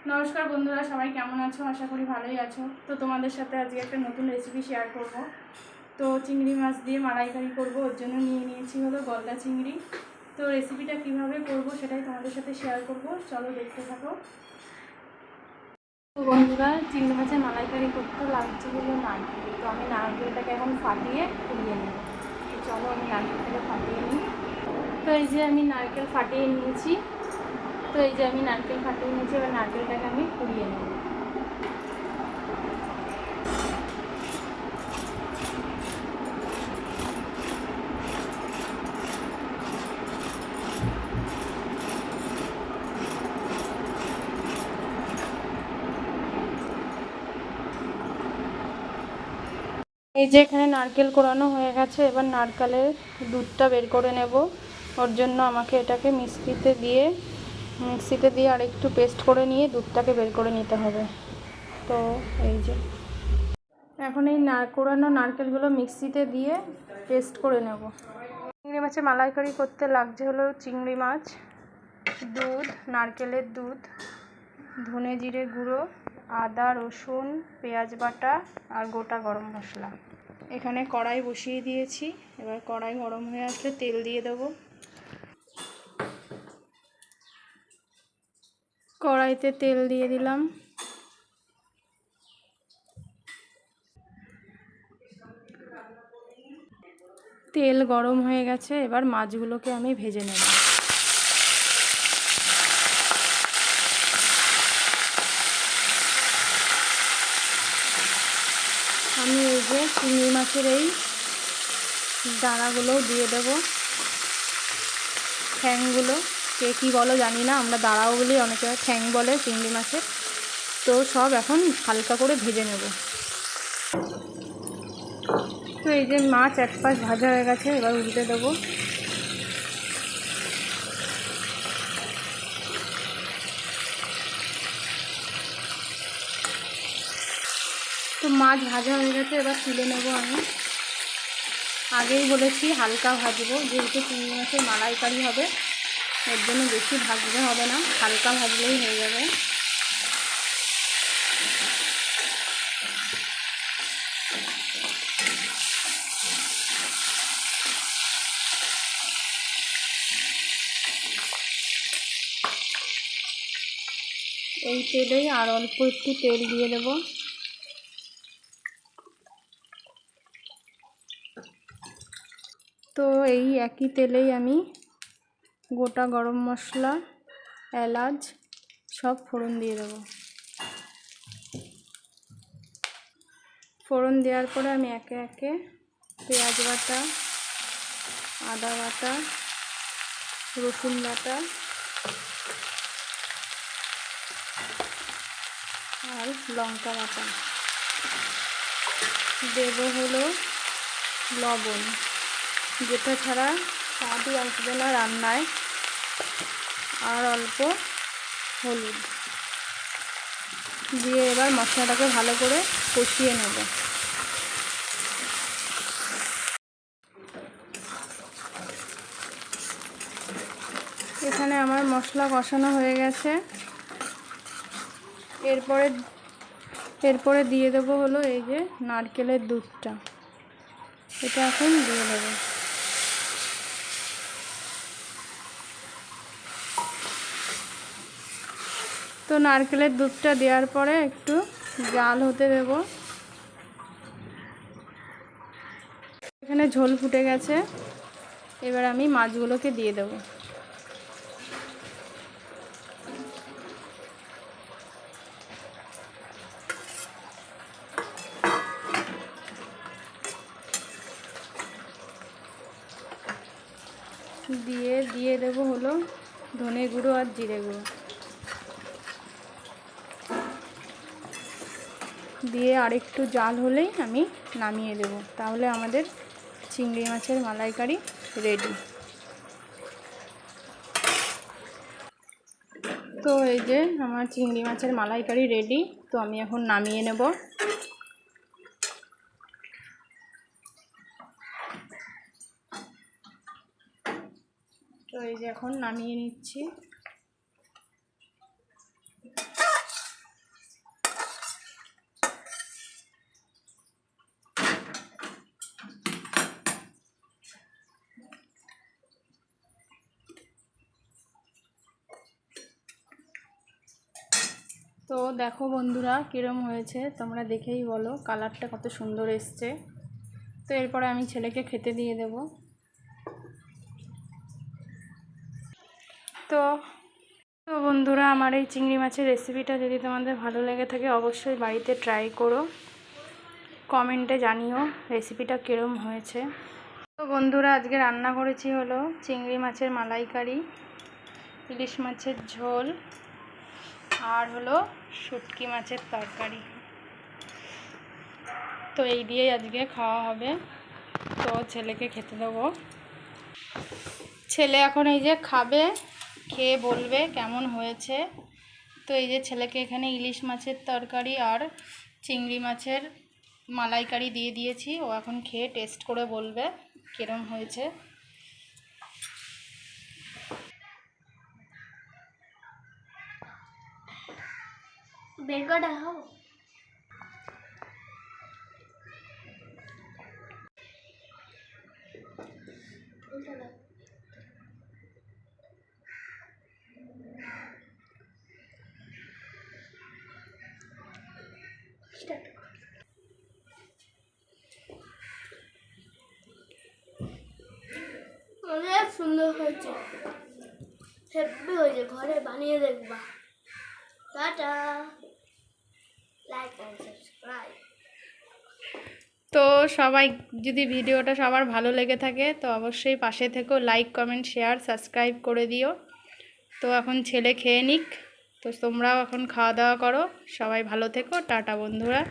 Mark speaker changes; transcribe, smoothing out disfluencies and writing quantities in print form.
Speaker 1: নমস্কার বন্ধুরা, সবাই কেমন আছো? আশা করি ভালোই আছো। তো তোমাদের সাথে আজকে একটা নতুন রেসিপি শেয়ার করব। তো চিংড়ি মাছ দিয়ে মালাইকারি করব, ওর জন্য নিয়েছি হলো গলদা চিংড়ি। তো রেসিপিটা কিভাবে করব সেটাই তোমাদের সাথে শেয়ার করব, চলো দেখতে থাকো। তো বন্ধুরা, চিংড়ি মাছের মালাইকারি করতে লাগছে হলো নারকেল। তো আমি নারকেলটাকে এখন ফাটিয়ে কুড়িয়ে নেব। তো চলো আমি নারকেলটাকে ফাটিয়ে নিই। তো এই যে আমি নারকেল ফাটিয়ে নিয়েছি। এবার নারকেলটাকে আমি কুড়িয়ে নেব। এই যে এখানে নারকেল কোড়ানো হয়ে গেছে। এবার নারকেলের দুধটা বের করে নেব। ওর জন্য আমাকে এটাকে মিক্সিতে দিয়ে আর একটু পেস্ট করে নিয়ে দুধটাকে বের করে নিতে হবে। তো এই যে এখন এই কোড়ানো নারকেলগুলো মিক্সিতে দিয়ে পেস্ট করে নেব। চিংড়ি মাছের মালাইকারি করতে লাগছে হলো চিংড়ি মাছ, দুধ, নারকেলের দুধ, ধনে জিরে গুঁড়ো, আদা রসুন পেঁয়াজ বাটা আর গোটা গরম মশলা। এখানে কড়াই বসিয়ে দিয়েছি। এবার কড়াই গরম হয়ে আসলে তেল দিয়ে দেবো। কড়াইতে তেল দিয়ে দিলাম। তেল গরম হয়ে গেছে। এবার মাছগুলোকে আমি ভেজে নেব। আমি এই যে চিংড়ি মাছের এই দানাগুলোও দিয়ে দেবো, ঠ্যাংগুলো। কে কী বলো জানি না, আমরা দাঁড়াও বলি, অনেকে ঠ্যাং বলে চিংড়ি মাছের। তো সব এখন হালকা করে ভেজে নেব। তো এই যে মাছ এক পাশ ভাজা হয়ে গেছে, এবার উল্টে দেবো। তো মাছ ভাজা হয়ে গেছে, এবার তুলে নেব আমি। আগেই বলেছি হালকা ভাজবো, যেহেতু চিংড়ি মাছের মালাইকারি হবে, এর জন্য বেশি ভাজতে হবে না, হালকা ভাজলেই হয়ে যাবে। এই তেলেই আর অল্প একটু তেল দিয়ে দেব। তো এই একই তেলেই আমি গোটা গরম মশলা, এলাচ সব ফোড়ন দিয়ে দেবো। ফোড়ন দেওয়ার পরে আমি একে একে পেঁয়াজ বাটা, আদা বাটা, রসুন বাটা আর লঙ্কা বাটা দেব হলো লবণ, যেটা ছাড়া স্বাদই আসবে না রান্নায়, আর অল্প হলুদ দিয়ে এবার মশলাটাকে ভালো করে কষিয়ে নেব। এখানে আমার মশলা কষানো হয়ে গেছে। এরপরে দিয়ে দেবো হলো এই যে নারকেলের দুধটা, এটা এখন দিয়ে দেবো। তো নারকেলের দুধটা দেওয়ার পরে একটু জাল হতে দেব। এখানে ঝোল ফুটে গেছে। এবার আমি মাছগুলোকে দিয়ে দেব। দিয়ে দেবো হলো ধনে গুঁড়ো আর জিরে গুঁড়ো দিয়ে আরেকটু জাল হলেই আমি নামিয়ে দেব। তাহলে আমাদের চিংড়ি মাছের মালাইকারি রেডি। তো এই যে আমার চিংড়ি মাছের মালাইকারি রেডি। তো আমি এখন নামিয়ে নেব। তো এই যে এখন নামিয়ে নিচ্ছি। তো দেখো বন্ধুরা কীরম হয়েছে, তোমরা দেখেই বলো, কালারটা কত সুন্দর এসছে। তো এরপরে আমি ছেলেকে খেতে দিয়ে দেব। তো তো বন্ধুরা, আমার এই চিংড়ি মাছের রেসিপিটা যদি তোমাদের ভালো লেগে থাকে অবশ্যই বাড়িতে ট্রাই করো, কমেন্টে জানিও রেসিপিটা কীরম হয়েছে। তো বন্ধুরা, আজকে রান্না করেছি হলো চিংড়ি মাছের মালাইকারি, ইলিশ মাছের ঝোল আর হলো শুটকি মাছের তরকারি। তো এই দিয়েই আজকে খাওয়া হবে। তো ছেলেকে খেতে দেবো। ছেলে এখন এই যে খাবে, খেয়ে বলবে কেমন হয়েছে। তো এই যে ছেলেকে এখানে ইলিশ মাছের তরকারি আর চিংড়ি মাছের মালাইকারি দিয়ে দিয়েছি, ও এখন খেয়ে টেস্ট করে বলবে কিরম হয়েছে।
Speaker 2: বেগটা হও অনেক সুন্দর হয়েছে, হেব্বি হয়েছে, ঘরে বানিয়ে দেখবা। টাটা, লাইক এন্ড সাবস্ক্রাইব।
Speaker 1: তো সবাই যদি ভিডিওটা সবার ভালো লেগে থাকে তো অবশ্যই পাশে থেকো, লাইক কমেন্ট শেয়ার সাবস্ক্রাইব করে দিও। তো এখন ছেলে খেয়ে নিক, তো তোমরাও এখন খাওয়া দাওয়া করো। সবাই ভালো থেকো, টাটা বন্ধুরা।